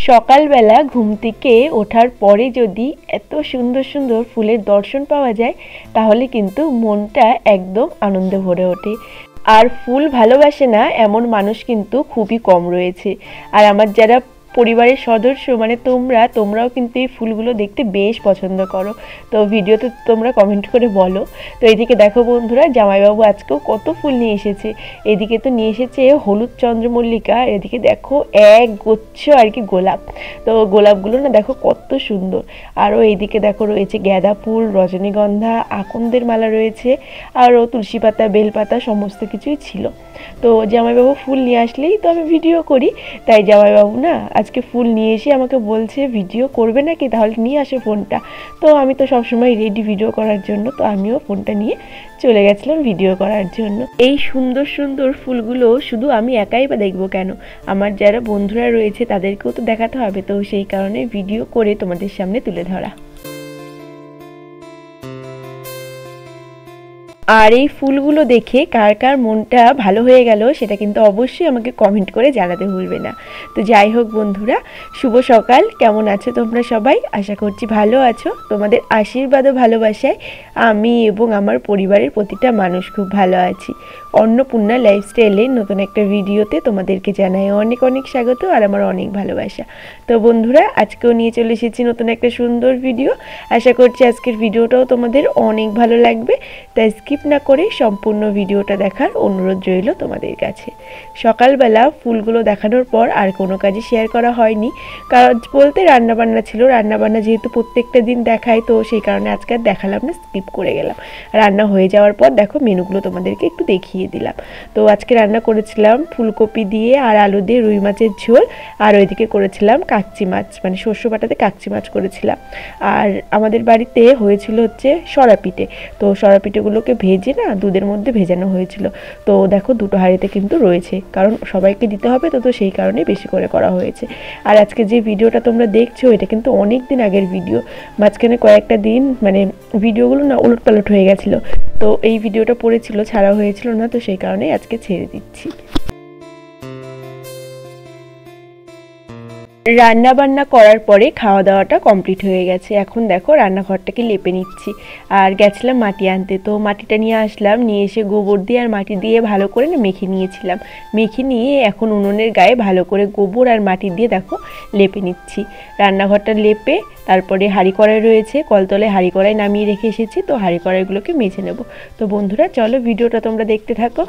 সকালবেলা ঘুম থেকে ওঠার পরে যদি এত সুন্দর সুন্দর ফুলের দর্শন পাওয়া যায় তাহলে কিন্তু মনটা একদম আনন্দে ভরে ওঠে। আর ফুল ভালোবাসে না এমন মানুষ কিন্তু খুবই কম রয়েছে। আর আমার যারা পরিবারের সদস্য মানে তোমরাও কিন্তু এই ফুলগুলো দেখতে বেশ পছন্দ করো। তো ভিডিওতে তোমরা কমেন্ট করে বলো। তো এদিকে দেখো বন্ধুরা, জামাইবাবু আজকেও কত ফুল নিয়ে এসেছে। এদিকে তো নিয়ে এসেছে হলুদ চন্দ্রমল্লিকা, এদিকে দেখো এক গুচ্ছ আর কি গোলাপ। তো গোলাপগুলো না দেখো কত সুন্দর। আরও এইদিকে দেখো রয়েছে গাঁদা ফুল, রজনীগন্ধা, আকন্দের মালা রয়েছে, আরও তুলসী পাতা, বেলপাতা সমস্ত কিছুই ছিল। তো জামাইবাবু ফুল নিয়ে আসলেই তো আমি ভিডিও করি, তাই জামাইবাবু না আজকে ফুল নিয়ে এসে আমাকে বলছে ভিডিও করবে নাকি, তাহলে নিয়ে আসে ফোনটা। তো আমি তো সবসময় রেডি ভিডিও করার জন্য, তো আমিও ফোনটা নিয়ে চলে গেছিলাম ভিডিও করার জন্য। এই সুন্দর সুন্দর ফুলগুলো শুধু আমি একাই বা দেখবো কেন, আমার যারা বন্ধুরা রয়েছে তাদেরকেও তো দেখাতে হবে। তো সেই কারণে ভিডিও করে তোমাদের সামনে তুলে ধরা। আর এই ফুলগুলো দেখে কার কার মনটা ভালো হয়ে গেল সেটা কিন্তু অবশ্যই আমাকে কমেন্ট করে জানাতে ভুলবে না। তো যাই হোক বন্ধুরা, শুভ সকাল। কেমন আছো তোমরা সবাই? আশা করছি ভালো আছো। তোমাদের আশীর্বাদ ও ভালোবাসায় আমি এবং আমার পরিবারের প্রতিটা মানুষ খুব ভালো আছি। অন্নপূর্ণা লাইফস্টাইলের নতুন একটা ভিডিওতে তোমাদেরকে জানাই অনেক অনেক স্বাগত আর আমার অনেক ভালোবাসা। তো বন্ধুরা, আজকেও নিয়ে চলে এসেছি নতুন একটা সুন্দর ভিডিও। আশা করছি আজকের ভিডিওটাও তোমাদের অনেক ভালো লাগবে, তাই স্কিপ না করে সম্পূর্ণ ভিডিওটা দেখার অনুরোধ রইল তোমাদের কাছে। সকালবেলা ফুলগুলো দেখানোর পর আর কোনো কাজই শেয়ার করা হয়নি, কারণ বলতে রান্নাবান্না ছিল। রান্নাবান্না যেহেতু প্রত্যেকটা দিন দেখাই, তো সেই কারণে আজকে আর দেখালাম না, স্কিপ করে গেলাম। রান্না হয়ে যাওয়ার পর দেখো মেনুগুলো তোমাদেরকে একটু দেখিয়ে দিলাম। তো আজকে রান্না করেছিলাম ফুলকপি দিয়ে আর আলু দিয়ে রুই মাছের ঝোল, আর ওইদিকে করেছিলাম কাকচি মাছ, মানে শস্য বাটাতে কাকচি মাছ করেছিলাম। আর আমাদের বাড়িতে হয়েছিল হচ্ছে সরা পিঠে। তো সরা পিঠেগুলোকে ভেজে না দুধের মধ্যে ভেজানো হয়েছিল। তো দেখো দুটো হাঁড়িতে কিন্তু রয়েছে, কারণ সবাইকে দিতে হবে, তো সেই কারণে বেশি করে করা হয়েছে। আর আজকে যে ভিডিওটা তোমরা দেখছো এটা কিন্তু অনেক দিন আগের ভিডিও। মাঝখানে কয়েকটা দিন মানে ভিডিওগুলো না উলটপালট হয়ে গেছিলো, তো এই ভিডিওটা পড়েছিল, ছাড়া হয়েছিল না, তো সেই কারণেই আজকে ছেড়ে দিচ্ছি। রান্না বান্না করার পরে খাওয়া দাওয়াটা কমপ্লিট হয়ে গেছে। এখন দেখো রান্নাঘরটাকে লেপে নিচ্ছি। আর গেছিলাম মাটি আনতে, তো মাটিটা নিয়ে আসলাম, নিয়ে এসে গোবর দিয়ে আর মাটি দিয়ে ভালো করে না মেখে নিয়েছিলাম। মেখে নিয়ে এখন উনুনের গায়ে ভালো করে গোবর আর মাটি দিয়ে দেখো লেপে নিচ্ছি। রান্নাঘরটা লেপে তারপরে হাঁড়ি কড়াই রয়েছে, কলতলে হাঁড়ি কড়াই নামিয়ে রেখে এসেছি, তো হাঁড়ি কড়াইগুলোকে মেজে নেব। তো বন্ধুরা চলো ভিডিওটা তোমরা দেখতে থাকো।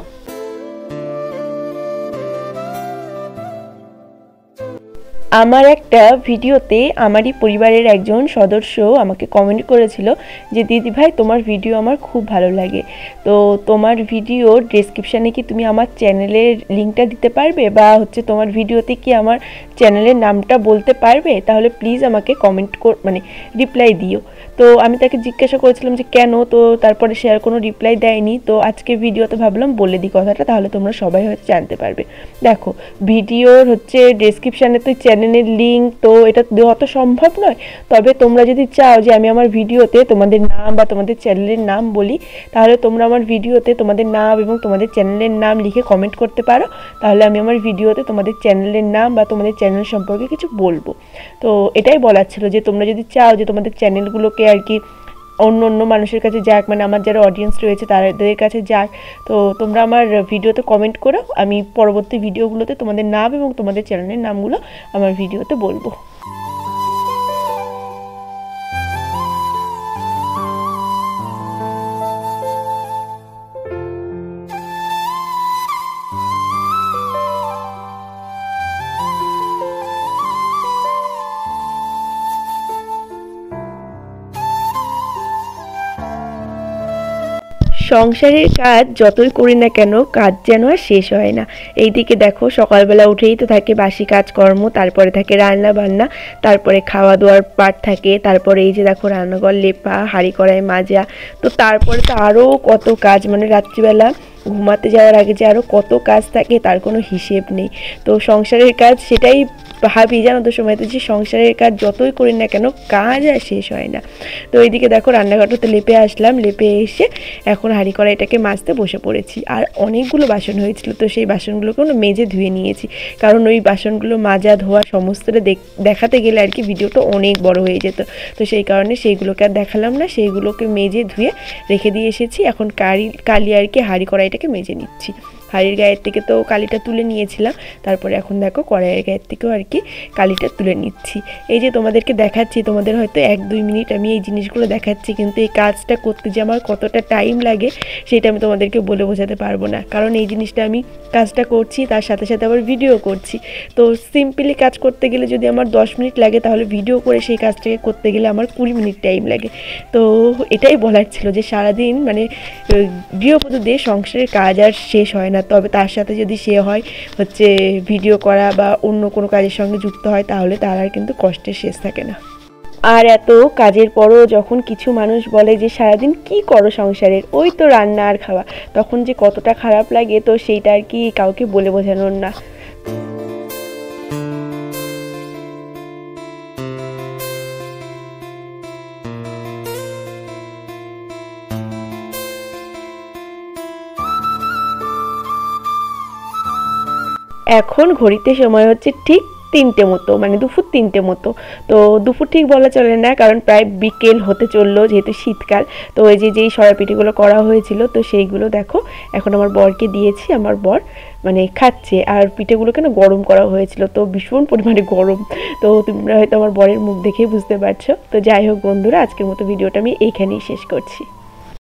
আমার একটা ভিডিওতে আমারই পরিবারের একজন সদস্য আমাকে কমেন্ট করেছিল যে দিদি ভাই তোমার ভিডিও আমার খুব ভালো লাগে, তো তোমার ভিডিওর ডেসক্রিপশানে কি তুমি আমার চ্যানেলের লিঙ্কটা দিতে পারবে, বা হচ্ছে তোমার ভিডিওতে কি আমার চ্যানেলের নামটা বলতে পারবে, তাহলে প্লিজ আমাকে কমেন্ট মানে রিপ্লাই দিও। তো আমি তাকে জিজ্ঞাসা করেছিলাম যে কেন, তো তারপরে সে আর কোনো রিপ্লাই দেয়নি। তো আজকে ভিডিওতে ভাবলাম বলে দিই কথাটা, তাহলে তোমরা সবাই হয়তো জানতে পারবে। দেখো ভিডিওর হচ্ছে ডেসক্রিপশানে তো চ্যানেলের লিঙ্ক তো এটা দেওয়া তো সম্ভব নয়, তবে তোমরা যদি চাও যে আমি আমার ভিডিওতে তোমাদের নাম বা তোমাদের চ্যানেলের নাম বলি, তাহলে তোমরা আমার ভিডিওতে তোমাদের নাম এবং তোমাদের চ্যানেলের নাম লিখে কমেন্ট করতে পারো। তাহলে আমি আমার ভিডিওতে তোমাদের চ্যানেলের নাম বা তোমাদের চ্যানেল সম্পর্কে কিছু বলবো। তো এটাই বলার ছিল যে তোমরা যদি চাও যে তোমাদের চ্যানেলগুলোকে আর কি অন্য অন্য মানুষের কাছে যাক, মানে আমার যারা অডিয়েন্স রয়েছে তাদের কাছে যাক, তো তোমরা আমার ভিডিওতে কমেন্ট করো, আমি পরবর্তী ভিডিওগুলোতে তোমাদের নাম এবং তোমাদের চ্যানেলের নামগুলো আমার ভিডিওতে বলবো। সংসারের কাজ যতই করি না কেন কাজ যেন আর শেষ হয় না। এইদিকে দেখো সকালবেলা উঠেই তো থাকে বাসি কাজকর্ম, তারপরে থাকে রান্না বান্না, তারপরে খাওয়া দাওয়ার পার্ট থাকে, তারপরে এই যে দেখো রান্নাঘর লেপা, হাঁড়ি কড়াই মাজা, তো তারপরে তো আরও কত কাজ, মানে রাত্রিবেলা ঘুমাতে যাওয়ার আগে যে আরও কত কাজ থাকে তার কোনো হিসেব নেই। তো সংসারের কাজ সেটাই ভাবি জানো তো সময়তে, যে সংসারের কাজ যতই করি না কেন কাজ আর শেষ হয় না। তো এইদিকে দেখো রান্নাঘরটাতে লেপে আসলাম, লেপে এসে এখন হাঁড়ি কড়াইটাকে মাজতে বসে পড়েছি। আর অনেকগুলো বাসন হয়েছিল, তো সেই বাসনগুলোকে মেজে ধুয়ে নিয়েছি, কারণ ওই বাসনগুলো মাজা ধোয়া সমস্তটা দেখাতে গেলে আর কি ভিডিওটা অনেক বড় হয়ে যেত। তো সেই কারণে সেইগুলোকে আর দেখালাম না, সেইগুলোকে মেজে ধুয়ে রেখে দিয়ে এসেছি। এখন কালি আর কি হাঁড়ি কড়াইটাকে মেজে নিচ্ছি। হাঁড়ির গায়ের থেকে তো কালিটা তুলে নিয়েছিলাম, তারপরে এখন দেখো কড়াইয়ের গায়ের থেকেও আর কি কালিটা তুলে নিচ্ছি। এই যে তোমাদেরকে দেখাচ্ছি, তোমাদের হয়তো 1-2 মিনিট আমি এই জিনিসগুলো দেখাচ্ছি, কিন্তু এই কাজটা করতে যে আমার কতটা টাইম লাগে সেটা আমি তোমাদেরকে বলে বোঝাতে পারবো না। কারণ এই জিনিসটা আমি কাজটা করছি, তার সাথে সাথে আবার ভিডিও করছি। তো সিম্পলি কাজ করতে গেলে যদি আমার 10 মিনিট লাগে, তাহলে ভিডিও করে সেই কাজটাকে করতে গেলে আমার 20 মিনিট টাইম লাগে। তো এটাই বলার ছিল যে সারাদিন মানে গৃহবধূদের সংসারের কাজ আর শেষ হয় না। তবে তার সাথে যদি সে হয় হচ্ছে ভিডিও করা বা অন্য কোনো কাজের সঙ্গে যুক্ত হয়, তাহলে তার আর কিন্তু কষ্টের শেষ থাকে না। আর এত কাজের পরও যখন কিছু মানুষ বলে যে সারাদিন কি করো সংসারের, ওই তো রান্না আর খাওয়া, তখন যে কতটা খারাপ লাগে, তো সেইটা আর কি কাউকে বলে বোঝানোর না। এখন ঘড়িতে সময় হচ্ছে ঠিক 3টে মতো, মানে দুপুর 3টে মতো। তো দুপুর ঠিক বলা চলে না, কারণ প্রায় বিকেল হতে চললো, যেহেতু শীতকাল। তো ওই যেই সরা পিঠেগুলো করা হয়েছিল, তো সেইগুলো দেখো এখন আমার বরকে দিয়েছি। আমার বর মানে খাচ্ছে, আর পিঠেগুলো কেন গরম করা হয়েছিল, তো ভীষণ পরিমাণে গরম। তো তোমরা হয়তো আমার বরের মুখ দেখেই বুঝতে পারছো। তো যাই হোক বন্ধুরা, আজকের মতো ভিডিওটা আমি এইখানেই শেষ করছি।